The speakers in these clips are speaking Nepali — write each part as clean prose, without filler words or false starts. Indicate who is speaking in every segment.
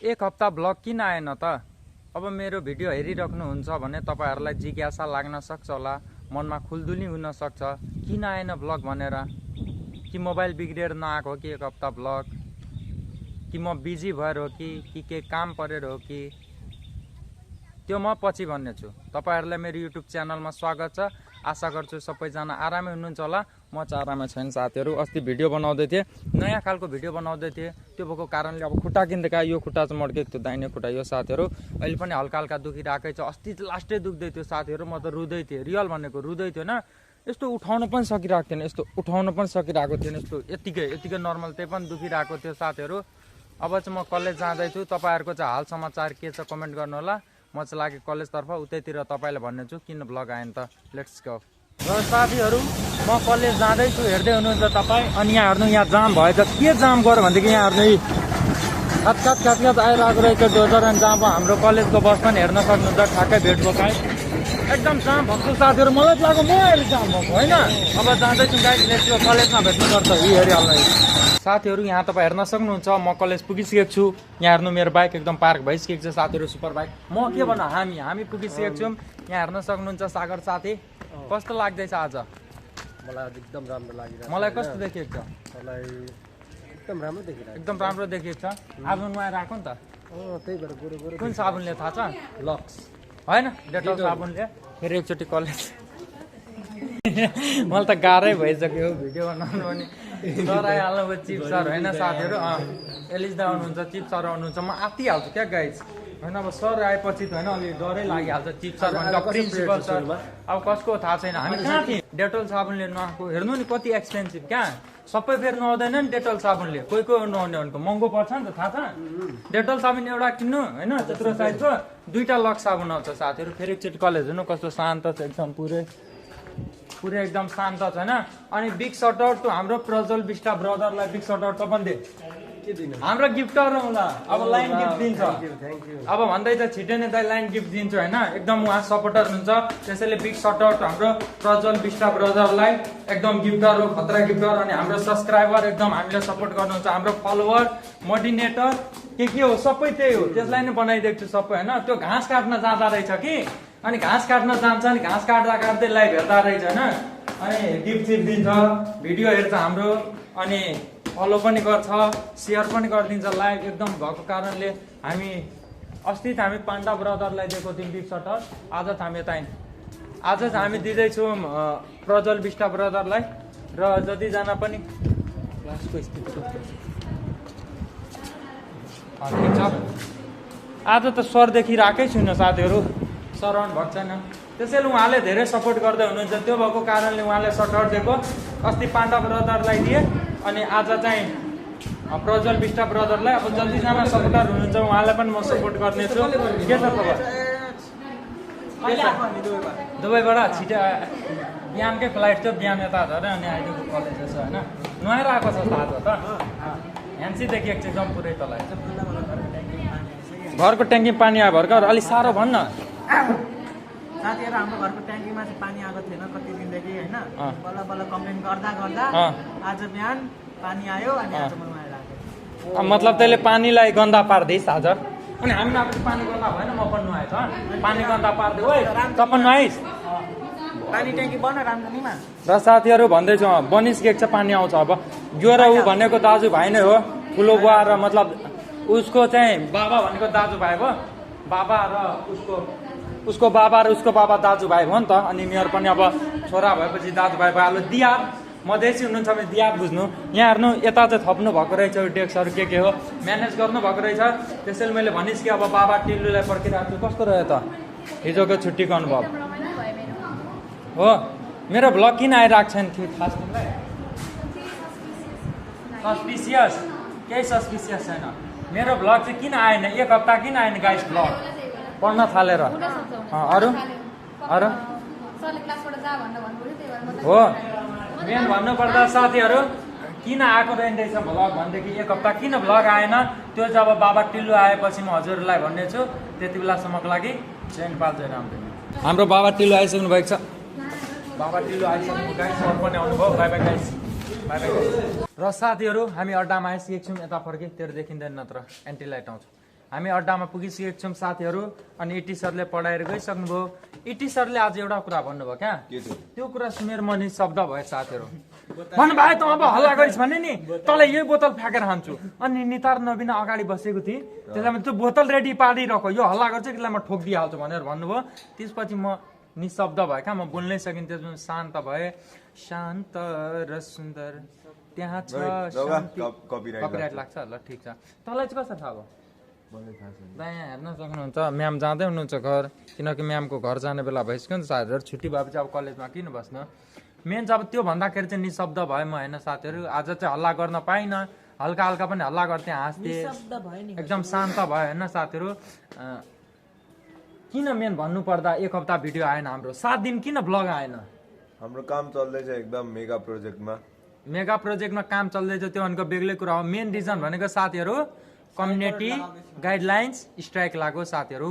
Speaker 1: एक हप्ता ब्लग किन आएन त? अब मेरो भिडियो हेरिराख्नुहुन्छ भने तपाईहरुलाई जिज्ञासा लाग्न सक्छ होला, मनमा खुल्दुली हुन सक्छ, किन आएन ब्लग भनेर। कि मोबाइल बिग्रेर नआएको हो कि एक हप्ता ब्लग, कि म बिजी भएर हो कि के काम परेर हो कि, त्यो म पछि भन्ने छु। तपाईहरुलाई मेरो युट्युब च्यानलमा स्वागत छ। आशा गर्छु सबैजना आरामै हुनुहुन्छ होला। म चाहिँ आरामै छैन साथीहरु। अस्ति भिडियो बनाउँदै थिए, नयाँ खालको भिडियो बनाउँदै थिए, त्यो भएको कारणले अब खुट्टा किन्दैका यो खुट्टा चाहिँ मड्केको थियो, दाहिने खुट्टा यो साथीहरु अहिले पनि हल्का हल्का दुखिराकै छ। अस्ति लास्टै दुख्दै थियो साथीहरु, म त रुदै थिएँ, रियल भनेको रुदै थियो न। यस्तो उठाउन पनि सकिरहेको थिएन, यस्तो उठाउन पनि सकिरहेको थिएन, यस्तो यतिकै नर्मल त्यही पनि दुखिरहेको थियो साथीहरु। अब चाहिँ म कलेज जाँदै छु। तपाईहरुको चाहिँ हाल समाचार के छ कमेन्ट गर्नु होला। म चाहिँ लागे कलेजतर्फ, उतैतिर तपाईलाई भन्ने छु किन ब्लग आएन त। Let's go. र साथीहरु म कलेज जाँदै छु, हेर्दै हुनुहुन्छ तपाई। अनि यहाँ हेर्नु, यहाँ जाम भएछ। के जाम गर्यो भनेदेखि यहाँ हेर्नु खतखत आइरहेको रहेछ डोजर। अनि जहाँ हाम्रो कलेजको बस पनि हेर्न सक्नुहुन्छ, ठ्याक्कै भेटको काई एकदम जाम भएको साथीहरु। मलाई लाग्यो म अहिले जाम भएको होइन। अब जाँदैछु गाइस, लेट्स गो। कलेजमा भेट्नुपर्छ यी हेरिहाल्नु साथीहरु। यहाँ तपाईँ हेर्न सक्नुहुन्छ म कलेज पुगिसकेको छु। यहाँ हेर्नु मेरो बाइक एकदम पार्क भइसकेको छ साथीहरु, सुपर बाइक। म के भन्नु, हामी पुगिसकेको छौँ। यहाँ हेर्न सक्नुहुन्छ सागर साथी। कस्तो लाग्दैछ आज?
Speaker 2: मलाई एकदम राम्रो लागिरहेको छ।
Speaker 1: मलाई कस्तो देखिएको छ?
Speaker 2: मलाई एकदम राम्रो देखिरहेको छ।
Speaker 1: एकदम राम्रो देखिएको छ। आज नुहाएर आएको नि त।
Speaker 2: त्यही भएर गोरो
Speaker 1: कुन साबुनले थाहा छ?
Speaker 2: लक्स
Speaker 1: होइन, डेटल साबुनले। फेरि एकचोटि कलेज मलाई त गाह्रै भइसक्यो भिडियो बनाउनु पनि। सर आइहाल्नु भयो, चिप सर होइन साथीहरु। एलिस दा आउनुहुन्छ, चिप सर आउनुहुन्छ, म आत्तिहाल्छु क्या गाइज होइन। अब सर आएपछि त होइन अलि डरै लागिहाल्छ। चिप सर भनेर प्रिन्सिपल सर अब कसको थाहा छैन। हामी कहाँ थियौँ? डेटल साबुनले नुहाएको। हेर्नु नि कति एक्सपेन्सिभ क्या। सबै फेरि नुहाउँदैन नि डेटल साबुनले, कोही नुहाउने भनेको महँगो पर्छ नि त, थाहा छ? डेटल साबुन एउटा किन्नु होइन, त्यत्रो साइजको 2टा लक्स साबुन आउँछ साथीहरु। फेरि एकचोटि कलेज हेर्नु कस्तो शान्त छ, एकदम पुरै एकदम शान्त छ होइन। अनि बिग सर्ट आउट टु हाम्रो प्रज्वल बिष्ट ब्रदरलाई बिग सर्ट आउट पनि दे। हाम्रो गिफ्टर होला, अब लाइन गिफ्ट दिन्छ। अब भन्दैछ छिटै नै दाइ लाइन गिफ्ट दिन्छु होइन। एकदम उहाँ सपोर्टर हुनुहुन्छ, त्यसैले बिग सर्ट आउट हाम्रो प्रज्वल बिष्ट ब्रदरलाई। एकदम गिफ्टर हो, खतरा गिफ्टर। अनि हाम्रो सब्सक्राइबर एकदम हामीलाई सपोर्ट गर्नुहुन्छ, हाम्रो फलोवर मोटिनेटर के हो सबै त्यही हो। त्यसलाई नै बनाइदिएको छु सबै होइन। त्यो घाँस काट्न जाँदा रहेछ कि, अनि घाँस काट्न जान्छ, अनि घाँस काट्दै लाइभ हेर्दा रहेछ होइन। अनि गिफ्ट दिन्छ, भिडियो हेर्छ हाम्रो, अनि फलो पनि गर्छ, सेयर पनि गरिदिन्छ लाइभ एकदम भएको कारणले। हामी अस्ति त हामी पाण्डा ब्रदरलाई दिएको थियौँ बिग सर्ट, आज त हामी यता आज चाहिँ हामी दिँदैछौँ प्रज्वल बिष्ट ब्रदरलाई। र जतिजना पनि क्लासको स्थिति कस्तो छ ठिक छ। आज त सर देखिरहेकै छुइनँ साथीहरु, सर आउनु भएको छैन। त्यसैले उहाँले धेरै सपोर्ट गर्दै हुनुहुन्छ, त्यो भएको कारणले उहाँले सर्ट आउट दिएको। अस्ति पाण्डा ब्रदरलाई दिए, अनि आज चाहिँ प्रज्वल बिष्ट ब्रदरलाई। अब जतिजना सपोर्टर हुनुहुन्छ उहाँलाई पनि म सपोर्ट गर्नेछु। के छ खबर? दुबईबाट छिटो बिहानकै फ्लाइट थियो, बिहान यता झरे अनि अहिले कलेज छ होइन। नुहाएर आएको छ आज त, ह्यान्सी देखिएको छ एकदम पुरै तल। घरको ट्याङ्की पानी आयो भर्खर, अलिक साह्रो भन्न
Speaker 3: साथीहरु। हाम्रो घरको ट्याङ्कीमा चाहिँ पानी आएको थिएन कति दिनदेखि होइन। बल्ल कम्प्लेन गर्दा आज बिहान पानी आयो, अनि आज म नुहाएर आएको।
Speaker 1: मतलब त्यसले पानीलाई गन्दा पार्दैछ आज। अनि हामीलाई अब पानी गन्दा भएन, म पनि नुहाएछ। पानी गन्दा पार्दै हो त पनि नुहाइस्।
Speaker 3: पानी ट्याङ्की बन राम्रो निमा।
Speaker 1: र साथीहरु भन्दैछु बनिसकेको छ, पानी आउँछ अब। यो र ऊ भनेको दाजुभाइ नै हो, ठुलो बुवा र मतलब उसको चाहिँ बाबा भनेको दाजुभाइ भयो। बाबा र उसको बाबा र उसको बाबा दाजुभाइ भयो नि त। अनि मेरो पनि अब छोरा भएपछि दाजुभाइ भयो। दियाद मधेसी हुनुहुन्छ भने दियाद बुझ्नु। यहाँ हेर्नु यता चाहिँ थप्नु भएको रहेछ डेस्कहरू के हो म्यानेज गर्नु भएको रहेछ। त्यसैले मैले भनिस् कि अब बाबा टिल्लुलाई पर्खिरहेको छु। कस्तो रह्यो त हिजोको छुट्टीको अनुभव? हो, मेरो भ्लग किन आइरहेको छैन खास तिमीलाई? सस्पिसियस? केही सस्पिसियस छैन। मेरो भ्लग चाहिँ किन आएन, एक हप्ता किन आएन गाइस भ्लग? पढ्न थालेर। अरू हो मेन भन्नुपर्दा साथीहरु किन आएको रहेछ भ्लग भनेदेखि एक हप्ता किन भ्लग आएन, त्यो चाहिँ अब बाबा टिल्लु आएपछि म हजुरलाई भन्ने छु। त्यति बेलासम्मको लागि जय नेपाल जय रामदेव। हाम्रो बाबा टिल्लु आइसक्नु भएको छ। बाबा टिल्लु आइसक्नु गाइस, सर पनि आउनुभयो। Bye bye guys, bye bye. र साथीहरु हामी अड्डामा आइसकेको छौँ। यता फर्के तेरो देखिँदैन नत्र एन्टी लाइट आउँछ। हामी अड्डामा पुगिसकेको छौँ साथीहरू अनि इटी सरले पढाएर गइसक्नुभयो इटी सरले आज एउटा कुरा भन्नुभयो क्या त्यो कुरा सुनेर म निशब्द भए साथीहरू भन्नुभयो त अब हल्ला गरिस् भने नि तँलाई यही बोतल फ्याँकेर हान्छु अनि नितार नबिना अगाडि बसेको थिएँ त्यसलाई त्यो बोतल रेडी पारिरहेको यो हल्ला गर्छ कि म ठोकिदिइहाल्छु भनेर भन्नुभयो त्यसपछि म निशब्द भयो क्या म बोल्नै सकिनँ त्यसमा शान्त भए शान्त र सुन्दर त्यहाँ छ कपिराइट लाग्छ ल ठिक छ तँलाई चाहिँ कसरी थाहा भयो यहाँ हेर्न सक्नुहुन्छ म्याम जाँदै हुनुहुन्छ घर किनकि म्यामको घर जाने बेला भइसक्यो नि त साथीहरू छुट्टी भएपछि अब कलेजमा किन बस्नु मेन चाहिँ अब त्यो भन्दाखेरि चाहिँ निशब्द भए म होइन साथीहरू आज चाहिँ हल्ला गर्न पाइनँ हल्का हल्का पनि हल्ला गर्थेँ हाँस्थेँ एकदम शान्त भयो होइन साथीहरू किन मेन भन्नुपर्दा एक हप्ता भिडियो आएन हाम्रो 7 दिन किन ब्लग आएन
Speaker 4: हाम्रो काम चल्दैछ एकदम मेगा प्रोजेक्टमा काम चल्दैछ त्यो भनेको बेग्लै कुरा हो मेन रिजन भनेको साथीहरू कम्युनिटी गाइडलाइन्स स्ट्राइक लाग्यो साथीहरू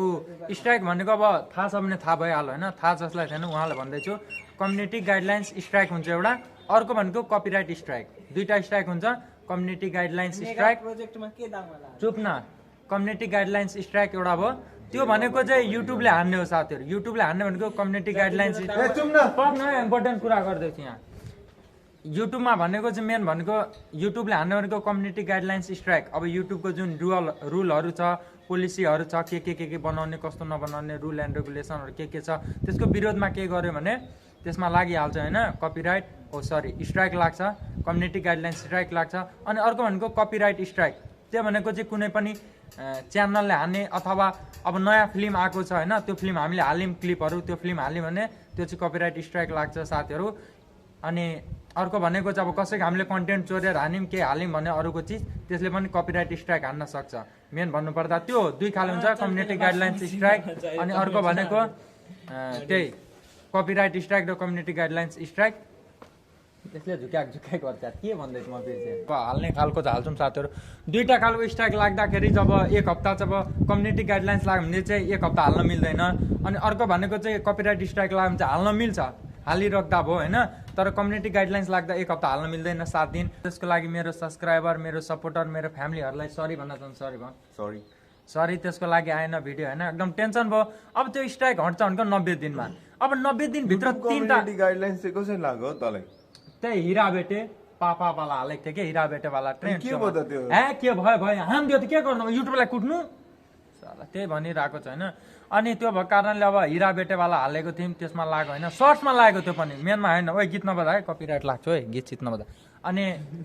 Speaker 4: स्ट्राइक भनेको अब थाहा छ भने थाहा भइहाल्यो होइन थाहा जसलाई छैन उहाँलाई भन्दैछु कम्युनिटी गाइडलाइन्स स्ट्राइक हुन्छ एउटा अर्को भनेको कपिराइट स्ट्राइक दुईटा स्ट्राइक हुन्छ कम्युनिटी गाइडलाइन्स स्ट्राइक चुप न कम्युनिटी गाइडलाइन्स स्ट्राइक एउटा भयो त्यो भनेको चाहिँ युट्युबले हान्ने हो साथीहरू युट्युबले हान्ने भनेको कम्युनिटी गाइडलाइन्स इम्पोर्टेन्ट कुरा गर्दैछु यहाँ युट्युबमा भनेको चाहिँ मेन भनेको युट्युबले हान्ने भनेको कम्युनिटी गाइडलाइन्स स्ट्राइक अब युट्युबको जुन रुलहरू छ पोलिसीहरू छ के बनाउने कस्तो नबनाउने रुल एन्ड रेगुलेसनहरू के छ त्यसको विरोधमा के गर्यो भने त्यसमा लागिहाल्छ होइन कपिराइट स्ट्राइक लाग्छ कम्युनिटी गाइडलाइन्स स्ट्राइक लाग्छ अनि अर्को भनेको कपिराइट स्ट्राइक त्यो भनेको चाहिँ कुनै पनि च्यानलले हान्ने अथवा अब नयाँ फिल्म आएको छ होइन त्यो फिल्म हामीले हाल्यौँ क्लिपहरू त्यो फिल्म हाल्यौँ भने त्यो चाहिँ कपिराइट स्ट्राइक लाग्छ साथीहरू अनि अर्को भनेको चाहिँ अब कसैको हामीले कन्टेन्ट चोरेर हाल्यौँ के हाल्यौँ भने अरूको चिज त्यसले पनि कपिराइट स्ट्राइक हान्न सक्छ मेन भन्नुपर्दा त्यो दुई खाले हुन्छ कम्युनिटी गाइडलाइन्स स्ट्राइक अनि अर्को भनेको त्यही कपिराइट स्ट्राइक र कम्युनिटी गाइडलाइन्स स्ट्राइक त्यसले झुक्याक गर्छ के भन्दैछु म बिर्सेँ हाल्ने खालको चाहिँ हाल्छौँ साथीहरू दुईवटा खालको स्ट्राइक लाग्दाखेरि जब एक हप्ता चाहिँ अब कम्युनिटी गाइडलाइन्स लाग्यो भने चाहिँ एक हप्ता हाल्न मिल्दैन अनि अर्को भनेको चाहिँ कपिराइट स्ट्राइक लाग्यो भने चाहिँ हाल्न मिल्छ हालिराख्दा भयो होइन तर कम्युनिटी गाइडलाइन्स लाग्दा एक हप्ता हाल्न मिल्दैन 7 दिन त्यसको लागि मेरो सब्सक्राइबर मेरो सपोर्टर मेरो फ्यामिलीहरूलाई सरी भन्न चाहन्छु सरी त्यसको लागि आएन भिडियो होइन एकदम टेन्सन भयो अब त्यो स्ट्राइक हट्छ भनेको 90 दिनमा अब 90 दिनभित्र 3टा गाइडलाइन्स चाहिँ कसरी लाग्यो तँलाई
Speaker 1: त्यही हिरा बेटे पापावाला हालेको थियो कि हिरा बेटेवाला ट्रेन
Speaker 4: के भयो त त्यो
Speaker 1: के भयो हान्दियो त के गर्नु युट्युबलाई कुट्नु त्यही भनिरहेको छ होइन अनि त्यो भएको कारणले अब हिरा बेटेवाला हालेको थियौँ त्यसमा लाग्यो होइन सर्ट्समा लागेको त्यो पनि मेनमा होइन ओ गीत नबजा है कपिराइट लाग्छ है गीत चित नबजा अनि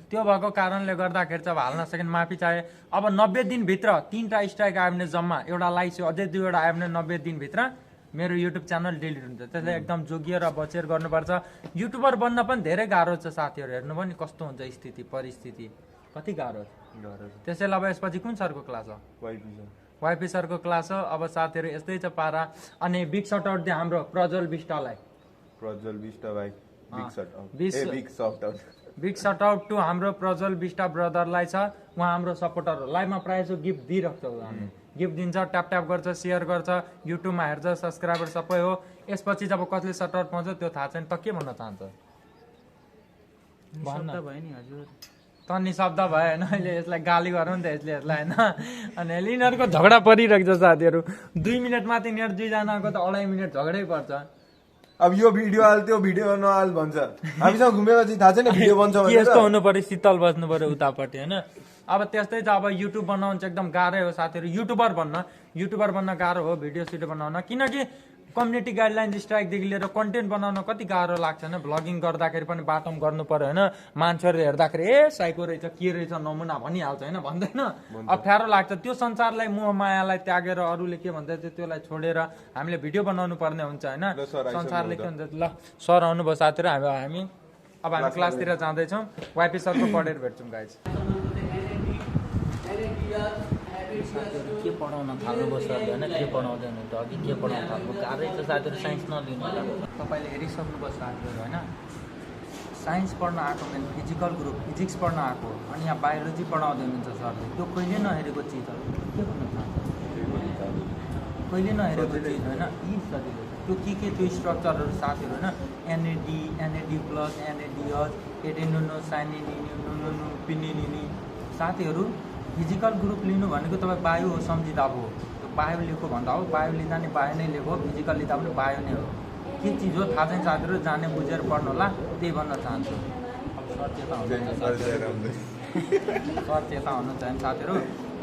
Speaker 1: त्यो भएको कारणले गर्दाखेरि चाहिँ अब हाल्न सकेन माफी चाहे अब 90 दिनभित्र 3टा स्ट्राइक आयो भने जम्मा एउटा लाइक अझै 2वटा आयो भने 90 दिनभित्र मेरो युट्युब च्यानल डिलिट हुन्छ त्यसलाई एकदम जोगिएर बचेर गर्नुपर्छ युट्युबर बन्न पनि धेरै गाह्रो छ साथीहरू हेर्नु पनि कस्तो हुन्छ स्थिति परिस्थिति कति गाह्रो त्यसैले अब यसपछि कुन सरको क्लास हो वाइपी सरको क्लास हो अब साथीहरू यस्तै छ पारा अनि बिग सर्ट आउट दिए हाम्रो प्रज्वल विष्टलाई बिग सर्ट आउट टु हाम्रो प्रज्वल विष्ट ब्रदरलाई छ उहाँ हाम्रो सपोर्टर हो लाइभमा प्रायः जस्तो गिफ्ट दिइरहेको छ हामी गिफ्ट दिन्छ ट्याप गर्छ सेयर गर्छ युट्युबमा हेर्छ सब्सक्राइबर सबै हो यसपछि जब कतिले सर्ट आउट पाउँछ त्यो थाहा छैन त के भन्न चाहन्छ
Speaker 3: भयो नि हजुर
Speaker 1: त निशब्द भयो होइन अहिले यसलाई गाली गरौँ नि त यसले यसलाई होइन अनि यिनीहरूको झगडा परिरहेको छ साथीहरू 2 मिनट माथि यिनीहरू दुईजनाको त 2.5 मिनट झगडै पर्छ
Speaker 4: अब यो भिडियो हाल त्यो भिडियो नहाल भन्छ हामीसँग घुमेपछि थाहा छैन भिडियो बन्छ भने
Speaker 1: यस्तो हुनु पर्यो शीतल बस्नु पर्यो उतापट्टि होइन अब त्यस्तै छ अब युट्युब बनाउनु चाहिँ एकदम गाह्रै हो साथीहरू युट्युबर बन्न गाह्रो हो भिडियो बनाउन किनकि कम्युनिटी गाइडलाइन्स स्ट्राइकदेखि लिएर कन्टेन्ट बनाउन कति गाह्रो लाग्छ होइन भ्लगिङ गर्दाखेरि पनि बाटोमा गर्नु पर्यो होइन मान्छेहरू हेर्दाखेरि साइको रहेछ के रहेछ नमुना भनिहाल्छ होइन भन्दैन अप्ठ्यारो लाग्छ त्यो संसारलाई मोह मायालाई त्यागेर अरूले के भन्दैछ त्यसलाई छोडेर हामीले भिडियो बनाउनु पर्ने हुन्छ होइन संसारले के भन्छ ल सर आउनुभयो साथीहरू हामी अब हामी क्लासतिर जाँदैछौँ वाइपी सरको पढेर भेट्छौँ गाइज साथीहरू के पढाउन थाल्नुभयो सरले होइन के पढाउँदैन त अघि के पढाउन थाल्नु गाह्रै छ साथीहरू साइन्स नलिनु तपाईँले हेरिसक्नुभयो साथीहरू होइन साइन्स पढ्न आएको मेन फिजिकल ग्रुप फिजिक्स पढ्न आएको अनि यहाँ बायोलोजी पढाउँदै हुनुहुन्छ सरले त्यो कहिले नहेरेको चिज हो के भन्नु चाहन्छ कहिले नहेरेको चिज होइन यी सजिलो त्यो के त्यो स्ट्रक्चरहरू साथीहरू होइन एनएडी प्लस एनएडिएच एडेनोनो साइनिनी पिनिनी साथीहरू फिजिकल ग्रुप लिनु भनेको तपाईँ बायो हो सम्झिँदा अब त्यो बायो लिएको भन्दा हो बायो लिँदा नि बायो नै लिएको फिजिकल लिँदा पनि बायो नै हो के चिज हो थाहा छैन साथीहरू जाने बुझेर पढ्नु होला त्यही भन्न चाहन्छु अब सर चेता हुनुहुन्छ होइन साथीहरू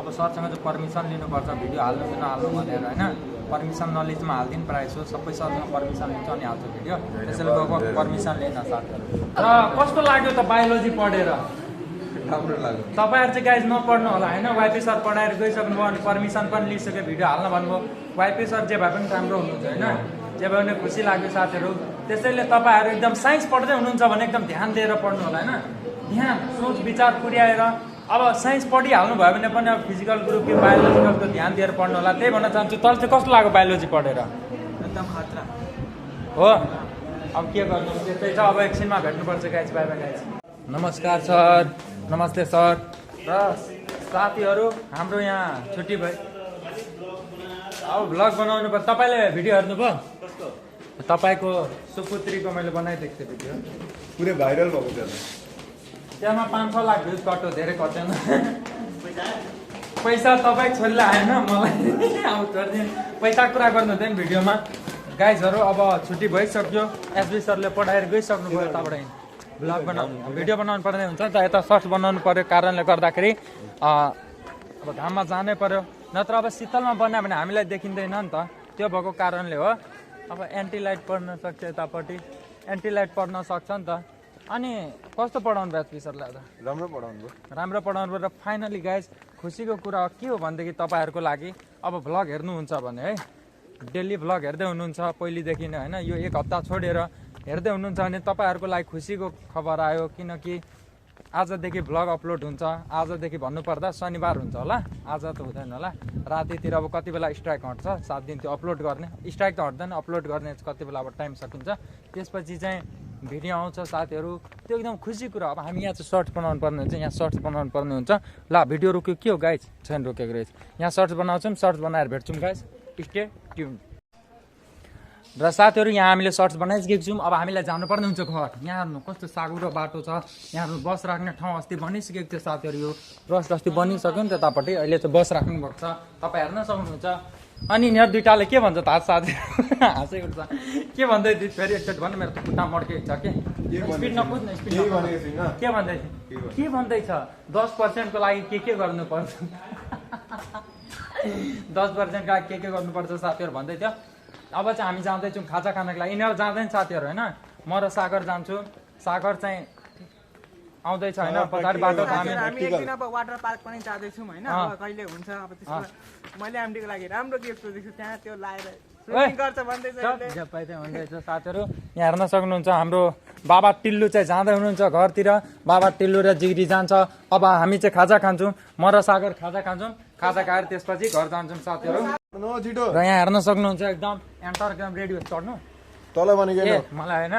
Speaker 1: अब सरसँग चाहिँ पर्मिसन लिनुपर्छ भिडियो हाल्नु कि नहाल्नु भनेर होइन पर्मिसन नलिजमा हालिदिनु प्रायः छु सबै सरसँग पर्मिसन लिन्छ अनि हाल्छु भिडियो त्यसैले गएको पर्मिसन लिन साथीहरू र कस्तो लाग्यो त बायोलोजी पढेर
Speaker 4: राम्रो लाग्यो
Speaker 1: तपाईँहरू चाहिँ गाइज नपढ्नु होला होइन वाइपी सर पढाएर गइसक्नुभयो अनि पर्मिसन पनि लिइसक्यो भिडियो हाल्न भन्नुभयो वाइपी सर जे भए पनि राम्रो हुनुहुन्छ होइन जे भए पनि खुसी लाग्यो साथीहरू त्यसैले तपाईँहरू एकदम साइन्स पढ्दै हुनुहुन्छ भने एकदम ध्यान दिएर पढ्नु होला होइन ध्यान सोच विचार पुर्याएर अब साइन्स पढिहाल्नु भयो भने पनि अब फिजिकल ग्रुप कि बायोलोजिकलको ध्यान दिएर पढ्नु होला त्यही भन्न चाहन्छु तर चाहिँ कस्तो लाग्यो बायोलोजी पढेर
Speaker 3: एकदम खतरा
Speaker 1: हो अब के गर्नु त्यस्तै छ अब एकछिनमा भेट्नुपर्छ गाइज बाई बाई गाइज नमस्कार सर नमस्ते सर र साथीहरू हाम्रो यहाँ छुट्टी भयो अब भ्लग बनाउनु पर्छ तपाईँले भिडियो हेर्नुभयो तपाईँको सुपुत्रीको मैले बनाइदिएको थिएँ भिडियो
Speaker 4: पुरै भाइरल भएको थियो
Speaker 1: त्यहाँमा 500 लाख भ्युज कट्यो धेरै कटेन पैसा तपाईँ छोरीले आएन मलाई अब गरिदिनु पैसा कुरा गर्नु हुँदैन भिडियोमा गाइजहरू अब छुट्टी भइसक्यो एसबी सरले पढाएर गइसक्नु भयो यताबाट भ्लग बनाउनु भिडियो बनाउनु पर्ने हुन्छ नि त यता सर्ट्स बनाउनु पर्यो कारणले गर्दाखेरि अब घाममा जानै पर्यो नत्र अब शीतलमा बनायो भने हामीलाई देखिँदैन नि त त्यो भएको कारणले हो अब एन्टी लाइट पर्न सक्छ यतापट्टि एन्टी लाइट पर्न सक्छ नि त अनि कस्तो पढाउनु भयो एसपी सरलाई त
Speaker 4: राम्रो पढाउनु भयो
Speaker 1: राम्रो पढाउनु भयो र फाइनली गाइज खुसीको कुरा के हो भनेदेखि तपाईँहरूको लागि अब भ्लग हेर्नुहुन्छ भने है डेली भ्लग हेर्दै हुनुहुन्छ पहिलेदेखि नै होइन यो 1 हप्ता छोडेर हेर्दै हुनुहुन्छ भने तपाईँहरूको लागि खुसीको खबर आयो किनकि आजदेखि भ्लग अपलोड हुन्छ आजदेखि भन्नुपर्दा शनिबार हुन्छ होला आज त हुँदैन होला रातितिर अब कति बेला स्ट्राइक हट्छ 7 दिन त्यो अपलोड गर्ने स्ट्राइक त हट्दैन अपलोड गर्ने कति बेला अब टाइम सकिन्छ त्यसपछि चाहिँ भिडियो आउँछ साथीहरू त्यो एकदम खुसी कुरा अब हामी यहाँ चाहिँ सर्ट्स बनाउनु पर्ने हुन्छ यहाँ सर्ट्स बनाउनु पर्ने हुन्छ ल भिडियो रोक्यो के हो गाइज छैन रोकेको रहेछ यहाँ सर्ट्स बनाउँछौँ सर्ट्स बनाएर भेट्छौँ गाइज स्टे ट्युन र साथीहरू यहाँ हामीले सर्ट्स बनाइसकेको छौँ अब हामीलाई जानुपर्ने हुन्छ घर यहाँ हेर्नु कस्तो सागुरो बाटो छ यहाँ हेर्नु बस राख्ने ठाउँ अस्ति बनिसकेको थियो साथीहरू यो बस अस्ति बनिसक्यो नि त्यतापट्टि अहिले चाहिँ बस राख्नुभएको छ तपाईँ हेर्न सक्नुहुन्छ अनि यिनीहरू दुइटाले के भन्छ त साथी हाँसेको छ के भन्दै थियो फेरि एकचोटि भन्नु मेरो खुट्टा मड्केको छ कि स्पिड नकुद्नु स्पिड के भन्दैछ 10% को लागि के गर्नुपर्छ 10% का के गर्नुपर्छ साथीहरू भन्दै थियो अब चाहिँ हामी जाँदैछौँ खाजा खानको लागि यिनीहरू जाँदैन साथीहरू होइन म र सागर जान्छु सागर चाहिँ आउँदैछ होइन पछाडि बाटो
Speaker 3: हामी एक दिन अब वाटर पार्क पनि जाँदैछौँ होइन अब कहिले हुन्छ अब त्यसमा मैले एमडीको लागि राम्रो गिफ्ट सोधेको छु त्यहाँ त्यो लाएर गर्छ भन्दैछ
Speaker 1: साथीहरू यहाँ हेर्न सक्नुहुन्छ हाम्रो बाबा टिल्लु चाहिँ जाँदै हुनुहुन्छ घरतिर बाबा टिल्लु र जिग्री जान्छ अब हामी चाहिँ खाजा खान्छौँ म र सागर खाजा खान्छौँ खाजा खाएर त्यसपछि घर जान्छौँ साथीहरू र यहाँ हेर्न सक्नुहुन्छ एकदम एन्टर एकदम रेडी चढ्नु
Speaker 4: तल भनेको
Speaker 1: मलाई होइन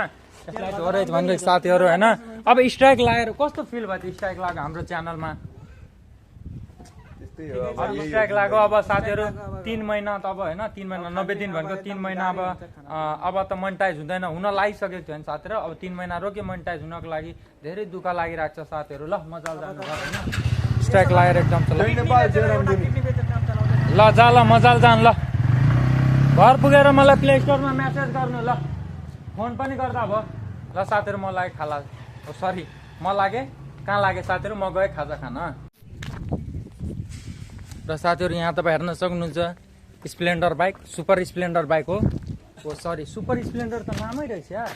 Speaker 1: यसलाई धोरेज भन्दै साथीहरू होइन अब स्ट्राइक लागेर कस्तो फिल भयो त्यो स्ट्राइक लाग्यो हाम्रो च्यानलमा स्ट्राइक लाग्यो अब साथीहरू 3 महिना त अब होइन 3 महिना 90 दिन भनेको 3 महिना अब त मोनिटाइज हुँदैन हुन लागिसकेको थियो नि साथीहरू अब 3 महिना रोक्यो मोनिटाइज हुनको लागि धेरै दुःख लागिरहेको छ साथीहरू ल मजाले जानु होइन स्ट्राइक लागेर एकदम ल जा ल मजाले जानु ल घर पुगेर मलाई प्ले स्टोरमा मेसेज गर्नु ल फोन पनि गर्दा भयो ल साथीहरू म लागे खाला सरी म लागे कहाँ लागे साथीहरू म गएँ खाजा खान र साथीहरू यहाँ तपाईँ हेर्न सक्नुहुन्छ Splendor bike super Splendor bike हो सरी सुपर स्प्लेन्डर त नामै रहेछ यार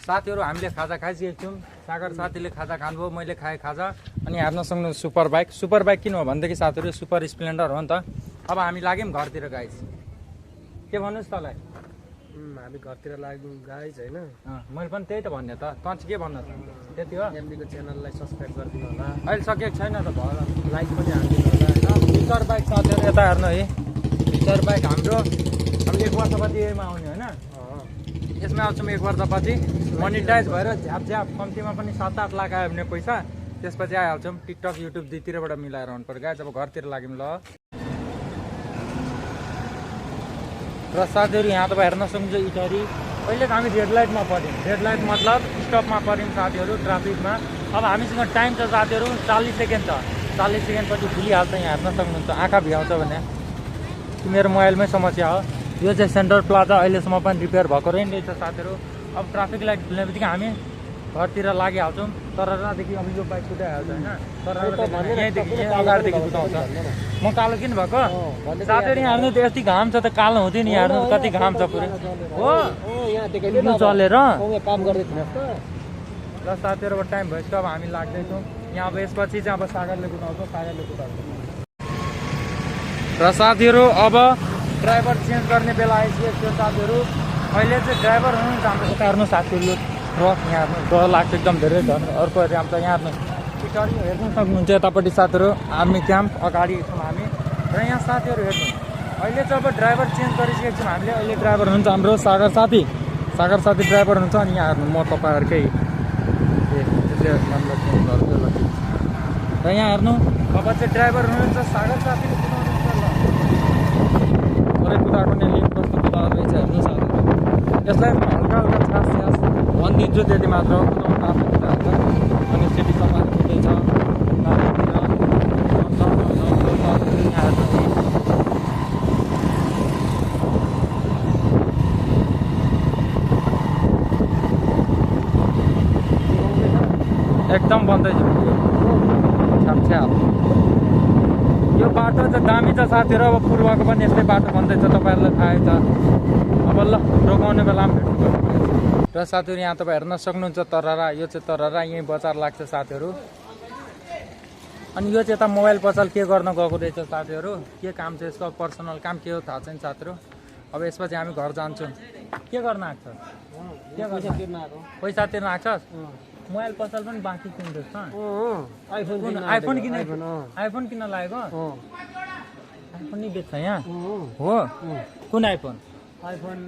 Speaker 1: साथीहरू हामीले खाजा खाइसकेको छौँ सागर साथीले खाजा खानुभयो मैले खाएँ खाजा अनि हेर्न सक्नुहुन्छ सुपर बाइक किन हो भनेदेखि साथीहरू सुपर स्प्लेन्डर हो नि त अब हामी लाग्यौँ घरतिर गाइज के भन्नुहोस् तँलाई
Speaker 2: हामी घरतिर लाग्यौँ गाइज होइन
Speaker 1: मैले पनि त्यही त भन्ने त तँ चाहिँ के भन्न त त्यति हो
Speaker 2: एमडीको च्यानललाई सब्सक्राइब गरिदिनु होला
Speaker 1: अहिले सकेको छैन त भयो
Speaker 2: लाइक पनि हालिदिनु होला होइन
Speaker 1: फिचर बाइक साथीहरू यता हेर्नु है फिचर बाइक हाम्रो अब 1 वर्षपछि यसमा आउने होइन यसमा आउँछौँ 1 वर्षपछि मोनिटाइज भएर झ्याप कम्तीमा पनि 7-8 लाख आयो भने पैसा त्यसपछि आइहाल्छौँ टिकटक युट्युब दुईतिरबाट मिलाएर आउनु पर्यो गाइज अब घरतिर लाग्यौँ ल र साथीहरू यहाँ तपाईँ हेर्न सक्नुहुन्छ इटरी अहिले त हामी रेड लाइटमा पऱ्यौँ रेड लाइट मतलब स्टपमा पऱ्यौँ साथीहरू ट्राफिकमा अब हामीसँग टाइम छ साथीहरू 40 सेकेन्ड छ 40 सेकेन्डपछि भुलिहाल्छ, यहाँ हेर्न सक्नुहुन्छ। आँखा भ्याउँछ भने मेरो मोबाइलमै समस्या हो। यो चाहिँ सेन्टर प्लाजा अहिलेसम्म पनि रिपेयर भएको रहेछ साथीहरू। अब ट्राफिक लाइट खुल्ने बित्तिकै हामी घरतिर लागिहाल्छौँ। तर रादेखि अब यो बाइक कुदाइहाल्छ होइन, तर यहीँदेखि अगाडिदेखि कुदाउँछ। म कालो किन भएको साथीहरू, यहाँ हेर्नु त यति घाम छ त कालो हुँदैन, यहाँ हेर्नु कति घाम छ पुरै हो यो चलेर।
Speaker 2: काम गर्दै थिएन त
Speaker 1: र साथीहरू अब टाइम भइसक्यो, अब हामी लाग्दैछौँ यहाँ। अब यसपछि चाहिँ अब सागरले कुदाउँछौँ, सागरले कुदाउँछ। र साथीहरू अब ड्राइभर चेन्ज गर्ने बेला आइसकेको साथीहरू। अहिले चाहिँ ड्राइभर हुनुहुन्छ हाम्रो यता हेर्नु साथीहरू, ट्रक यहाँ हेर्नु डर लाग्छ एकदम धेरै डर। अर्को आउँछ यहाँ हेर्नु, पछाडि हेर्नु सक्नुहुन्छ यतापट्टि साथीहरू आर्मी क्याम्प अगाडि छौँ हामी। र यहाँ साथीहरू हेर्नु अहिले चाहिँ अब ड्राइभर चेन्ज गरिसकेको छौँ हामीले। अहिले ड्राइभर हुनुहुन्छ हाम्रो सागर साथी ड्राइभर हुन्छ। अनि यहाँ हेर्नु म तपाईँहरूकै र यहाँ हेर्नु अब चाहिँ ड्राइभर हुनुहुन्छ सागर साथीले कुदाएको नै लिङ्क कस्तो कुदाएको रहेछ हेर्नु साथीहरू। यसलाई हल्का हल्का छास भनिदिन्छु त्यति मात्र हो, कुदाउनु आफ्नो कुदाएको। अनि सिटी सफारी हुँदैछ एकदम बन्दैछ छ्याप। यो बाटो चाहिँ दामी छ साथीहरू। अब पूर्वको पनि यस्तै बाटो बन्दैछ, तपाईँहरूलाई थाहै छ। अब ल रोकाउने बेला पनि भेट्नु। र साथीहरू यहाँ तपाईँ हेर्न सक्नुहुन्छ तररा, यो चाहिँ तररा, यहीँ बजार लाग्छ साथीहरू। अनि यो चाहिँ यता मोबाइल पसल के गर्न गएको रहेछ साथीहरू। के काम छ यसको, पर्सनल काम के हो थाहा छैन साथीहरू। अब यसपछि हामी घर जान्छौँ। के गर्न आएको छ? पैसा तिर्न आएको छ? मोबाइल पसल पनि बाँकी किन्दैछ। आइफोन किन लागेको? आइफोन नि बेच्छ यहाँ हो? कुन आइफोन?
Speaker 2: IPhone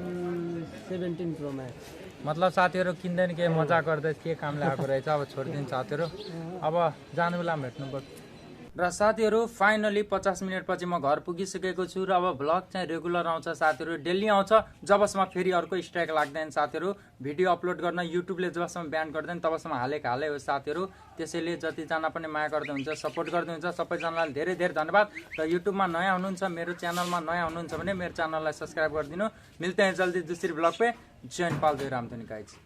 Speaker 2: 17 pro Max.
Speaker 1: मतलब साथीहरू किन्दैन, के मजा गर्दै के काम ल्याएको रहेछ। अब छोडिदिन्छ साथीहरू, अब जानु बेला भेट्नुपर्छ। र साथीहरू फाइनली 50 मिनटपछि म घर पुगिसकेको छु। र अब भ्लग चाहिँ रेगुलर आउँछ साथीहरू, डेली आउँछ जबसम्म फेरि अर्को स्ट्राइक लाग्दैन साथीहरू। भिडियो अपलोड गर्न युट्युबले जबसम्म ब्यान गर्दैन तबसम्म हालै हो साथीहरू। त्यसैले जतिजना पनि माया गर्दै हुन्छ, सपोर्ट गर्दै हुन्छ, सबैजनालाई धेरै धेरै धन्यवाद। र युट्युबमा नयाँ हुनुहुन्छ, मेरो च्यानलमा नयाँ हुनुहुन्छ भने मेरो च्यानललाई सब्सक्राइब गरिदिनु। मिल्ते हैं जल्दी दूसरी ब्लग पे। जय नेपाल, जय रामधनी गाइज।